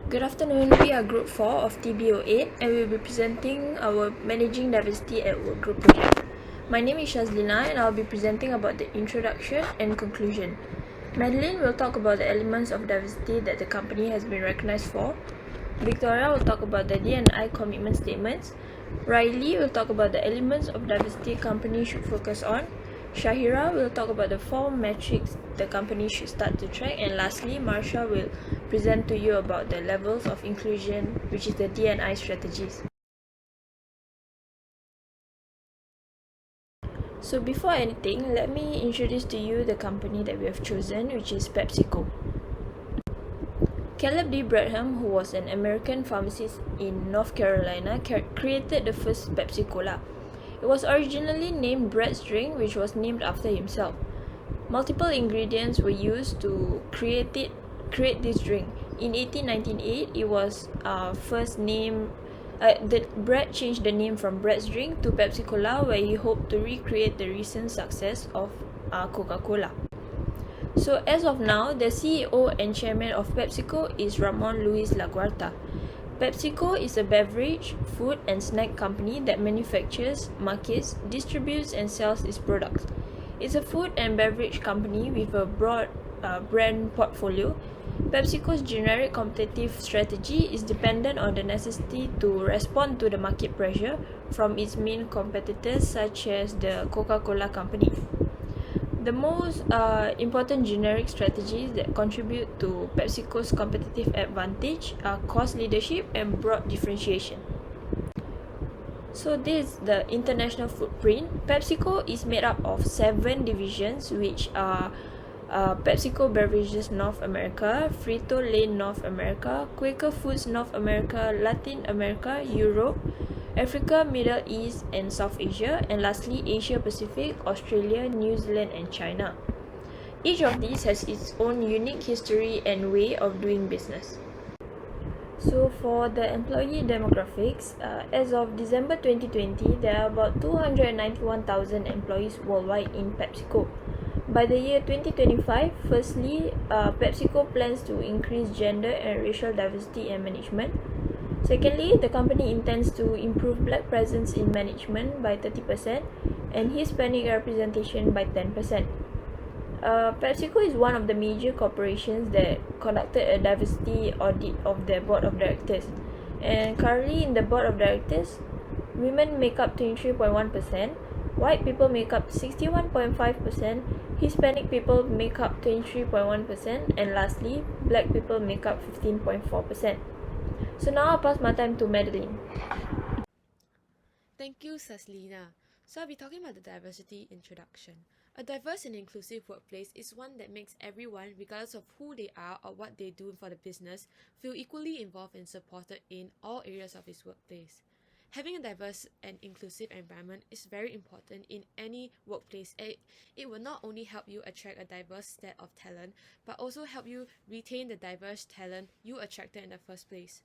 Good afternoon, we are Group 4 of TB08 and we will be presenting our Managing Diversity at Work Group project. My name is Syazleena and I will be presenting about the introduction and conclusion. Madeline will talk about the elements of diversity that the company has been recognized for. Victoria will talk about the D&I commitment statements. Reily will talk about the elements of diversity company should focus on. Shahirah will talk about the 4 metrics the company should start to track, and lastly, Marsya will present to you about the levels of inclusion, which is the D&I strategies. So before anything, let me introduce to you the company that we have chosen, which is PepsiCo. Caleb D. Bradham, who was an American pharmacist in North Carolina, created the first Pepsi Cola. It was originally named Brett's Drink, which was named after himself. Multiple ingredients were used to create this drink. In 1898, it was first named. Brett changed the name from Brett's Drink to Pepsi Cola, where he hoped to recreate the recent success of Coca-Cola. So as of now, the CEO and chairman of PepsiCo is Ramon Luis Laguarta. PepsiCo is a beverage, food and snack company that manufactures, markets, distributes and sells its products. It's a food and beverage company with a broad brand portfolio. PepsiCo's generic competitive strategy is dependent on the necessity to respond to the market pressure from its main competitors such as the Coca-Cola company. The most important generic strategies that contribute to PepsiCo's competitive advantage are cost leadership and broad differentiation. So this is the international footprint. PepsiCo is made up of 7 divisions, which are PepsiCo Beverages North America, Frito-Lay North America, Quaker Foods North America, Latin America, Europe, Africa, Middle East and South Asia, and lastly Asia Pacific, Australia, New Zealand and China. Each of these has its own unique history and way of doing business. So for the employee demographics, as of December 2020, there are about 291,000 employees worldwide in PepsiCo. By the year 2025, firstly, PepsiCo plans to increase gender and racial diversity in management. Secondly, the company intends to improve black presence in management by 30% and Hispanic representation by 10%. PepsiCo is one of the major corporations that conducted a diversity audit of their board of directors. And currently in the board of directors, women make up 23.1%, white people make up 61.5%, Hispanic people make up 23.1%, and lastly, black people make up 15.4%. So now I'll pass my time to Madeline. Thank you, Syazleena. So I'll be talking about the diversity introduction. A diverse and inclusive workplace is one that makes everyone, regardless of who they are or what they do for the business, feel equally involved and supported in all areas of its workplace. Having a diverse and inclusive environment is very important in any workplace. It will not only help you attract a diverse set of talent, but also help you retain the diverse talent you attracted in the first place.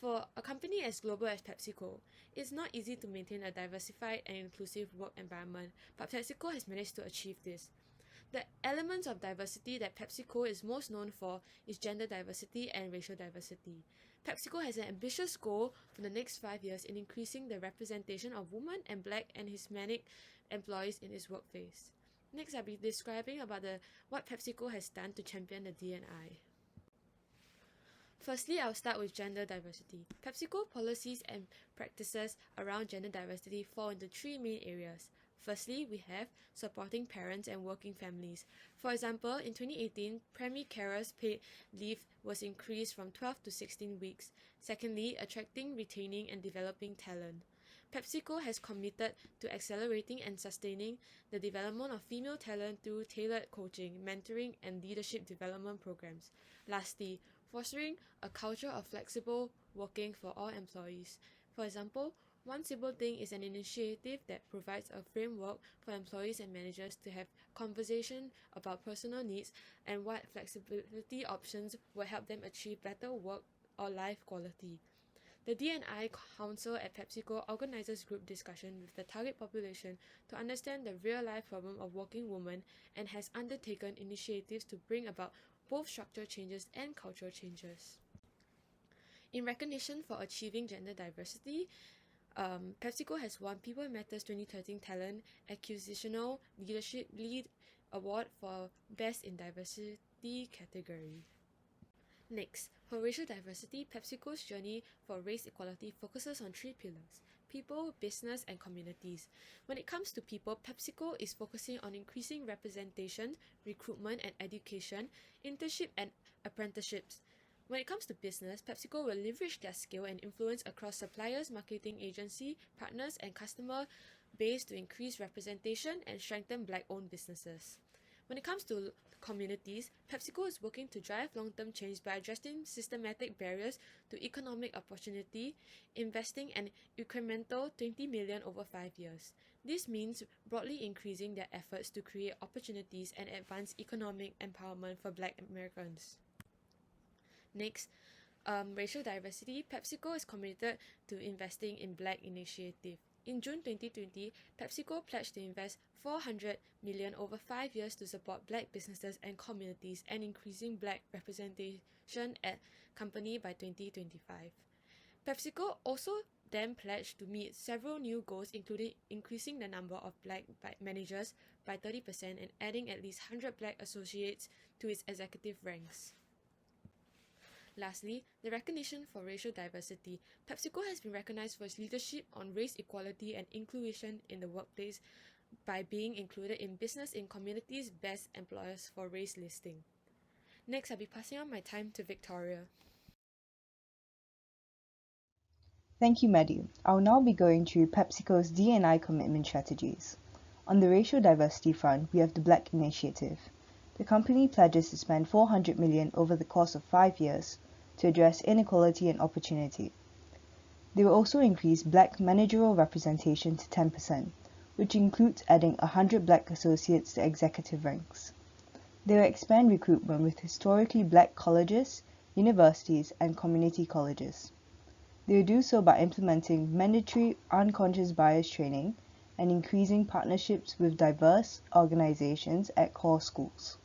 For a company as global as PepsiCo, it's not easy to maintain a diversified and inclusive work environment, but PepsiCo has managed to achieve this. The elements of diversity that PepsiCo is most known for is gender diversity and racial diversity. PepsiCo has an ambitious goal for the next 5 years in increasing the representation of women and black and Hispanic employees in its workplace. Next, I'll be describing about what PepsiCo has done to champion the D&I. Firstly, I'll start with gender diversity. PepsiCo policies and practices around gender diversity fall into 3 main areas. Firstly, we have supporting parents and working families. For example, in 2018, preemie carers' paid leave was increased from 12 to 16 weeks. Secondly, attracting, retaining, and developing talent. PepsiCo has committed to accelerating and sustaining the development of female talent through tailored coaching, mentoring, and leadership development programs. Lastly, fostering a culture of flexible working for all employees. For example, One Simple Thing is an initiative that provides a framework for employees and managers to have conversation about personal needs and what flexibility options will help them achieve better work or life quality. The D&I Council at PepsiCo organizes group discussion with the target population to understand the real-life problem of working women and has undertaken initiatives to bring about both structural changes and cultural changes. In recognition for achieving gender diversity, PepsiCo has won People Matters 2013 Talent Acquisitional Leadership Lead Award for Best in Diversity category. Next, for racial diversity, PepsiCo's journey for race equality focuses on three pillars: people, business, and communities. When it comes to people, PepsiCo is focusing on increasing representation, recruitment and education, internship and apprenticeships. When it comes to business, PepsiCo will leverage their skill and influence across suppliers, marketing agency, partners, and customer base to increase representation and strengthen Black-owned businesses. When it comes to communities, PepsiCo is working to drive long-term change by addressing systematic barriers to economic opportunity, investing an incremental $20 million over 5 years. This means broadly increasing their efforts to create opportunities and advance economic empowerment for Black Americans. Next, racial diversity. PepsiCo is committed to investing in Black initiative. In June 2020, PepsiCo pledged to invest $400 million over 5 years to support Black businesses and communities and increasing Black representation at company by 2025. PepsiCo also then pledged to meet several new goals, including increasing the number of Black managers by 30% and adding at least 100 Black associates to its executive ranks. Lastly, the recognition for racial diversity. PepsiCo has been recognized for its leadership on race equality and inclusion in the workplace by being included in Business in Community's Best Employers for Race listing. Next, I'll be passing on my time to Victoria. Thank you, Maddie. I'll now be going through PepsiCo's D&I commitment strategies. On the racial diversity front, we have the Black Initiative. The company pledges to spend $400 million over the course of 5 years to address inequality and opportunity. They will also increase Black managerial representation to 10%, which includes adding 100 Black associates to executive ranks. They will expand recruitment with historically Black colleges, universities, and community colleges. They will do so by implementing mandatory unconscious bias training and increasing partnerships with diverse organizations at core schools.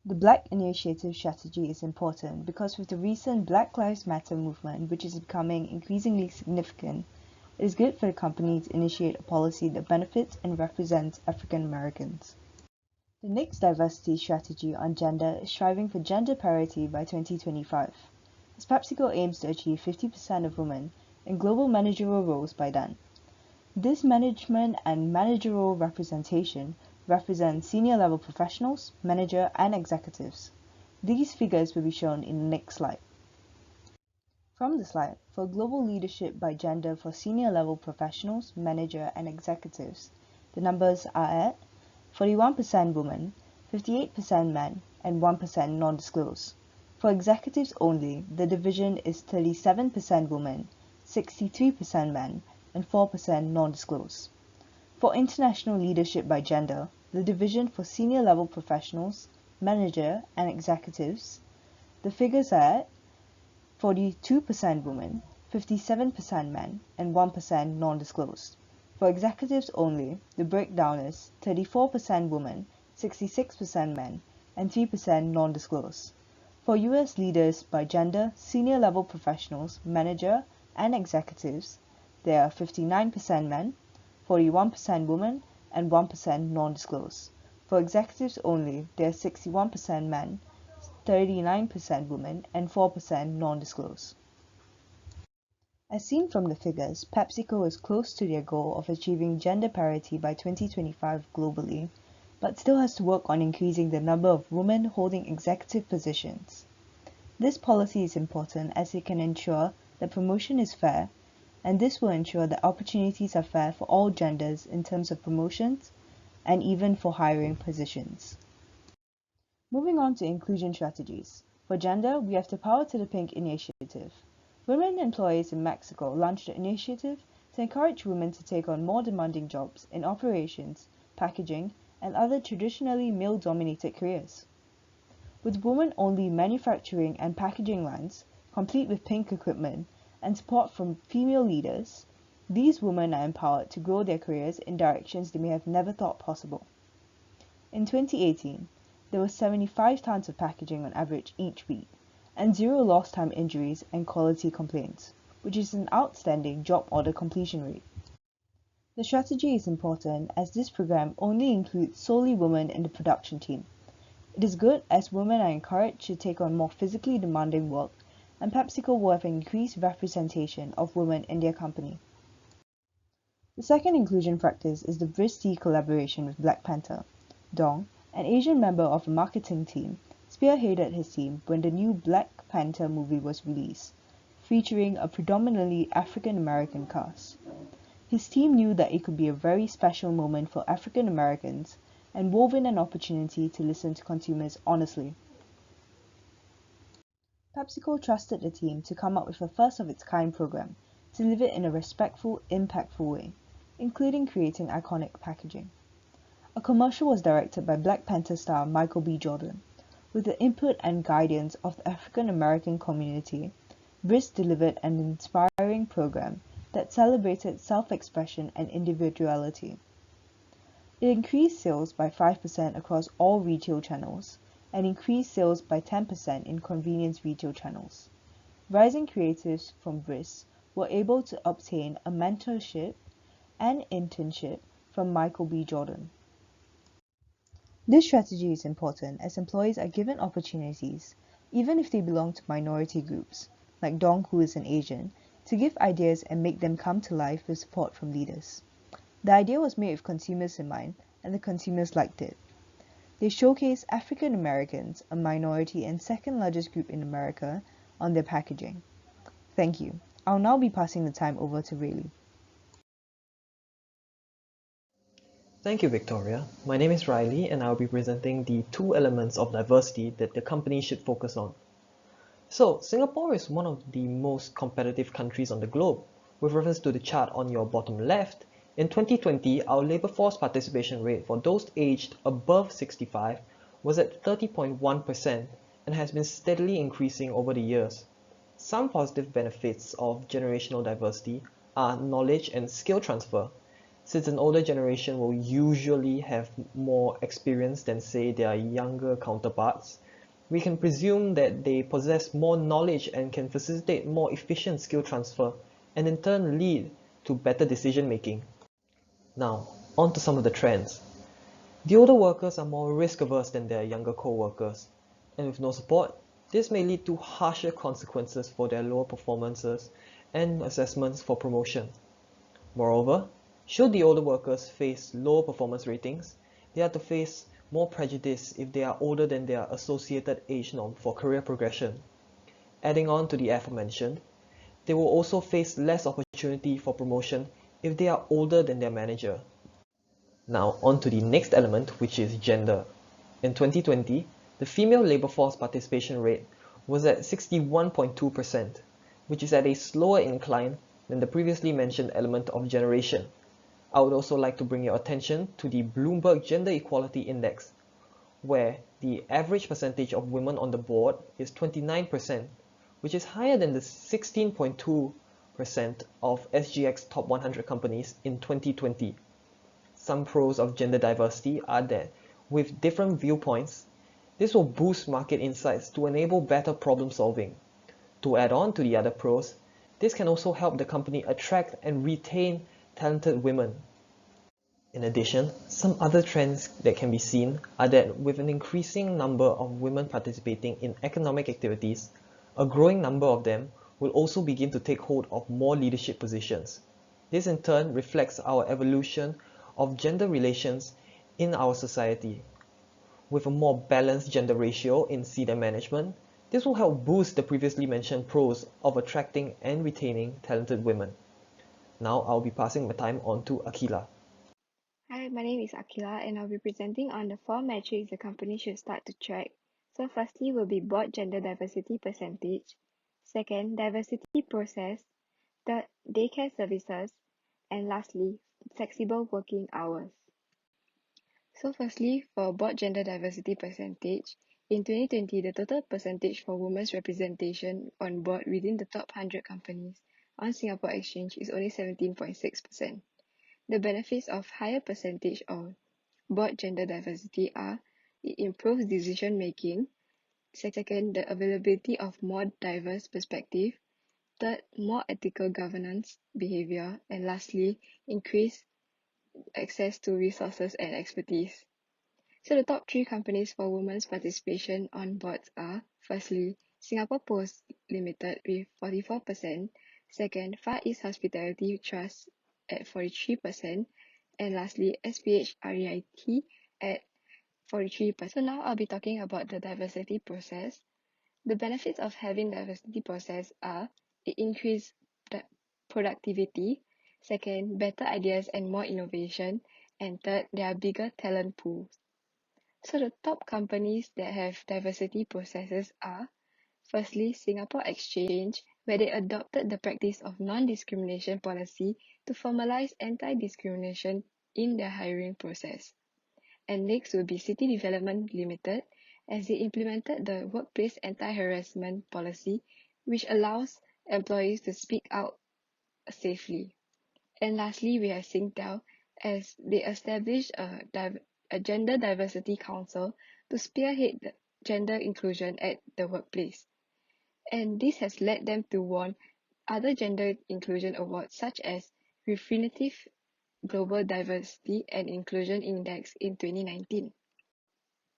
The Black Initiative strategy is important because with the recent Black Lives Matter movement, which is becoming increasingly significant, it is good for the company to initiate a policy that benefits and represents African Americans. The next diversity strategy on gender is striving for gender parity by 2025, as PepsiCo aims to achieve 50% of women in global managerial roles by then. This management and managerial representation represent senior-level professionals, manager, and executives. These figures will be shown in the next slide. From the slide, for global leadership by gender for senior-level professionals, manager, and executives, the numbers are at 41% women, 58% men, and 1% non-disclosed. For executives only, the division is 37% women, 63% men, and 4% non-disclosed. For international leadership by gender, the division for senior-level professionals, manager, and executives, the figures are 42% women, 57% men, and 1% non-disclosed. For executives only, the breakdown is 34% women, 66% men, and 3% non-disclosed. For US leaders by gender, senior-level professionals, manager, and executives, there are 59% men, 41% women, and 1% non-disclosed. For executives only, there are 61% men, 39% women, and 4% non-disclosed. As seen from the figures, PepsiCo is close to their goal of achieving gender parity by 2025 globally, but still has to work on increasing the number of women holding executive positions. This policy is important as it can ensure that promotion is fair, and this will ensure that opportunities are fair for all genders in terms of promotions and even for hiring positions. Moving on to inclusion strategies. For gender, we have the Power to the Pink initiative. Women employees in Mexico launched the initiative to encourage women to take on more demanding jobs in operations, packaging, and other traditionally male-dominated careers. With women-only manufacturing and packaging lines, complete with pink equipment, and support from female leaders, these women are empowered to grow their careers in directions they may have never thought possible. In 2018, there were 75 tons of packaging on average each week, and 0 lost time injuries and quality complaints, which is an outstanding job order completion rate. The strategy is important as this program only includes solely women in the production team. It is good as women are encouraged to take on more physically demanding work, and PepsiCo will have an increased representation of women in their company. The second inclusion practice is the Brise collaboration with Black Panther. Dong, an Asian member of a marketing team, spearheaded his team when the new Black Panther movie was released, featuring a predominantly African American cast. His team knew that it could be a very special moment for African Americans and wove in an opportunity to listen to consumers honestly. PepsiCo trusted the team to come up with a first-of-its-kind program, delivered in a respectful, impactful way, including creating iconic packaging. A commercial was directed by Black Panther star Michael B. Jordan. With the input and guidance of the African American community, Brise delivered an inspiring program that celebrated self-expression and individuality. It increased sales by 5% across all retail channels and increased sales by 10% in convenience retail channels. Rising creatives from Brise were able to obtain a mentorship and internship from Michael B. Jordan. This strategy is important as employees are given opportunities, even if they belong to minority groups, like Dong who is an Asian, to give ideas and make them come to life with support from leaders. The idea was made with consumers in mind, and the consumers liked it. They showcased African Americans, a minority and second largest group in America, on their packaging. Thank you. I'll now be passing the time over to Reily. Thank you, Victoria. My name is Reily, and I'll be presenting the 2 elements of diversity that the company should focus on. So, Singapore is one of the most competitive countries on the globe. With reference to the chart on your bottom left, in 2020, our labor force participation rate for those aged above 65 was at 30.1% and has been steadily increasing over the years. Some positive benefits of generational diversity are knowledge and skill transfer. Since an older generation will usually have more experience than, say, their younger counterparts, we can presume that they possess more knowledge and can facilitate more efficient skill transfer and in turn lead to better decision making. Now, on to some of the trends. The older workers are more risk averse than their younger co-workers, and with no support, this may lead to harsher consequences for their lower performances and assessments for promotion. Moreover, should the older workers face lower performance ratings, they are to face more prejudice if they are older than their associated age norm for career progression. Adding on to the aforementioned, they will also face less opportunity for promotion if they are older than their manager. Now on to the next element, which is gender. In 2020, the female labor force participation rate was at 61.2%, which is at a slower incline than the previously mentioned element of generation. I would also like to bring your attention to the Bloomberg Gender Equality Index, where the average percentage of women on the board is 29%, which is higher than the 16.2% of SGX Top 100 companies in 2020. Some pros of gender diversity are that, with different viewpoints, this will boost market insights to enable better problem solving. To add on to the other pros, this can also help the company attract and retain talented women. In addition, some other trends that can be seen are that with an increasing number of women participating in economic activities, a growing number of them will also begin to take hold of more leadership positions. This in turn reflects our evolution of gender relations in our society. With a more balanced gender ratio in senior management, this will help boost the previously mentioned pros of attracting and retaining talented women. Now I'll be passing my time on to Aqilah. Hi, my name is Aqilah and I'll be presenting on the 4 metrics the company should start to track. So firstly will be board gender diversity percentage, second diversity process, third daycare services, and lastly flexible working hours. So firstly for board gender diversity percentage, in 2020 the total percentage for women's representation on board within the top 100 companies on Singapore Exchange is only 17.6%. The benefits of higher percentage of board gender diversity are it improves decision making, Second, the availability of more diverse perspective. Third, more ethical governance behavior. And lastly, increased access to resources and expertise. So the top 3 companies for women's participation on boards are, firstly, Singapore Post Limited with 44%, second, Far East Hospitality Trust at 43%, and lastly, SPH REIT at 43%. So now I'll be talking about the diversity process. The benefits of having diversity process are it increases productivity, second, better ideas and more innovation, and third, there are bigger talent pools. So the top companies that have diversity processes are, firstly, Singapore Exchange, where they adopted the practice of non-discrimination policy to formalize anti-discrimination in their hiring process. And next will be City Development Limited, as they implemented the workplace anti-harassment policy, which allows employees to speak out safely. And lastly, we have Singtel, as they established a gender diversity council to spearhead the gender inclusion at the workplace. And this has led them to win other gender inclusion awards such as Refinitiv Global Diversity and Inclusion Index in 2019.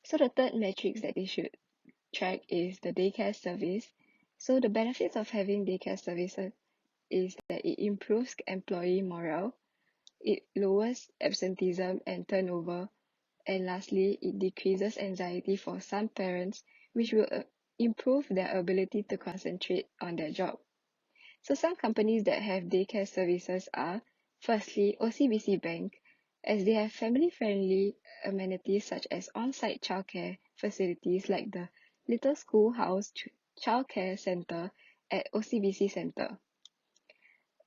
So the third metrics that they should track is the daycare service. So the benefits of having daycare services is that it improves employee morale, it lowers absenteeism and turnover, and lastly, it decreases anxiety for some parents, which will improve their ability to concentrate on their job. So some companies that have daycare services are, firstly, OCBC Bank, as they have family-friendly amenities such as on-site childcare facilities like the Little Schoolhouse Childcare Centre at OCBC Centre.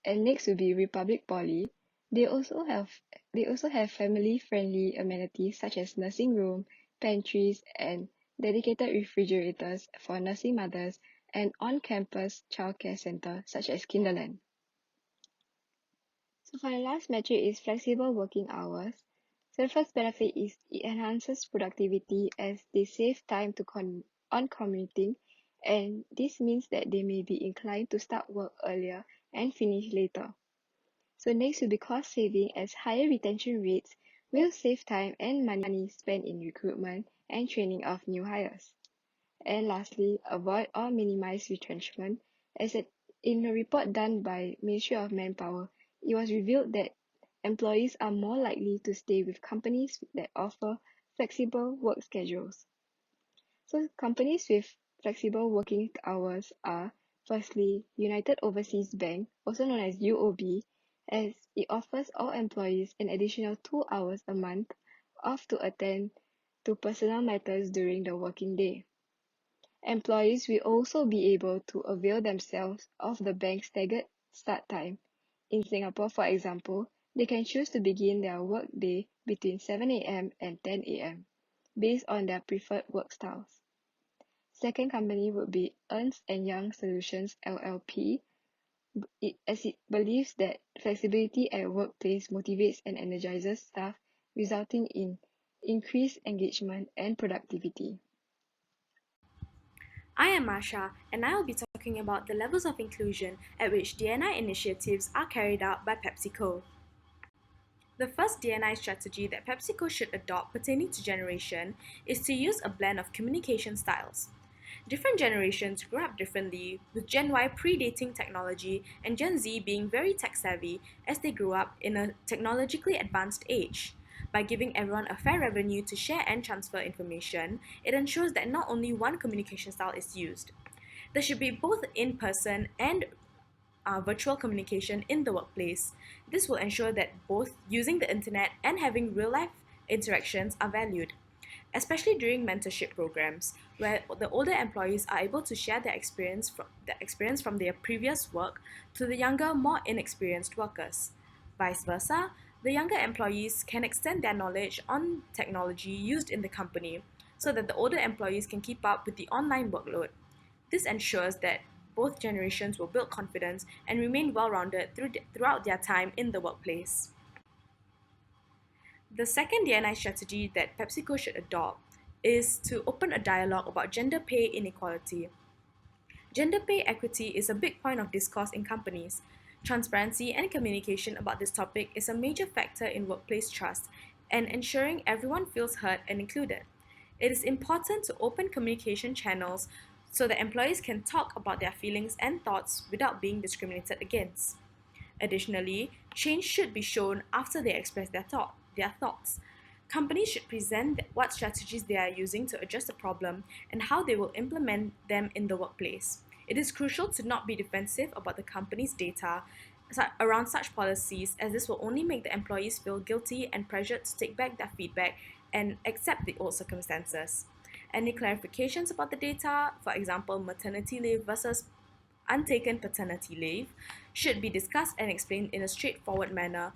And next will be Republic Poly. They also have family-friendly amenities such as nursing room, pantries, and dedicated refrigerators for nursing mothers and on-campus childcare center such as Kinderland. So for the last metric is flexible working hours. So the first benefit is it enhances productivity as they save time on commuting, and this means that they may be inclined to start work earlier and finish later. So next will be cost saving, as higher retention rates will save time and money spent in recruitment and training of new hires. And lastly, avoid or minimize retrenchment, as in a report done by Ministry of Manpower, it was revealed that employees are more likely to stay with companies that offer flexible work schedules. So companies with flexible working hours are, firstly, United Overseas Bank, also known as UOB, as it offers all employees an additional 2 hours a month off to attend to personal matters during the working day. Employees will also be able to avail themselves of the bank's staggered start time. In Singapore, for example, they can choose to begin their work day between 7 a.m. and 10 a.m. based on their preferred work styles. Second company would be Ernst & Young Solutions LLP, as it believes that flexibility at workplace motivates and energizes staff, resulting in increased engagement and productivity. I am Marsya, and I will be talking about the levels of inclusion at which D&I initiatives are carried out by PepsiCo. The first D&I strategy that PepsiCo should adopt pertaining to generation is to use a blend of communication styles. Different generations grew up differently, with Gen Y predating technology and Gen Z being very tech-savvy as they grew up in a technologically advanced age. By giving everyone a fair revenue to share and transfer information, it ensures that not only one communication style is used. There should be both in-person and virtual communication in the workplace. This will ensure that both using the internet and having real-life interactions are valued, especially during mentorship programs, where the older employees are able to share their experience from their previous work to the younger, more inexperienced workers. Vice versa, the younger employees can extend their knowledge on technology used in the company so that the older employees can keep up with the online workload. This ensures that both generations will build confidence and remain well-rounded throughout their time in the workplace. The second D&I strategy that PepsiCo should adopt is to open a dialogue about gender pay inequality. Gender pay equity is a big point of discourse in companies. Transparency and communication about this topic is a major factor in workplace trust and ensuring everyone feels heard and included. It is important to open communication channels so that employees can talk about their feelings and thoughts without being discriminated against. Additionally, change should be shown after they express their thoughts. Companies should present what strategies they are using to address the problem and how they will implement them in the workplace. It is crucial to not be defensive about the company's data around such policies, as this will only make the employees feel guilty and pressured to take back their feedback and accept the old circumstances. Any clarifications about the data, for example, maternity leave versus untaken paternity leave, should be discussed and explained in a straightforward manner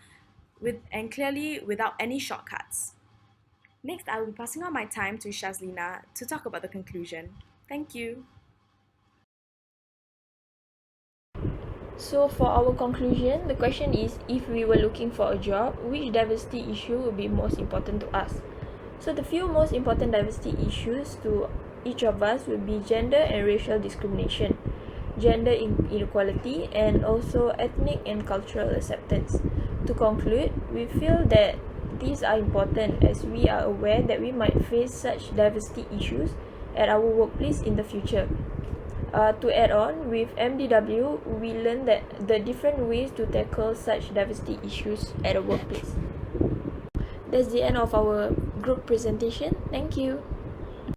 and clearly without any shortcuts. Next, I will be passing on my time to Syazleena to talk about the conclusion. Thank you. So for our conclusion, the question is, if we were looking for a job, which diversity issue would be most important to us? So the few most important diversity issues to each of us would be gender and racial discrimination, gender inequality, and also ethnic and cultural acceptance. To conclude, we feel that these are important as we are aware that we might face such diversity issues at our workplace in the future. To add on, with MDW, we learned that the different ways to tackle such diversity issues at a workplace. That's the end of our group presentation. Thank you.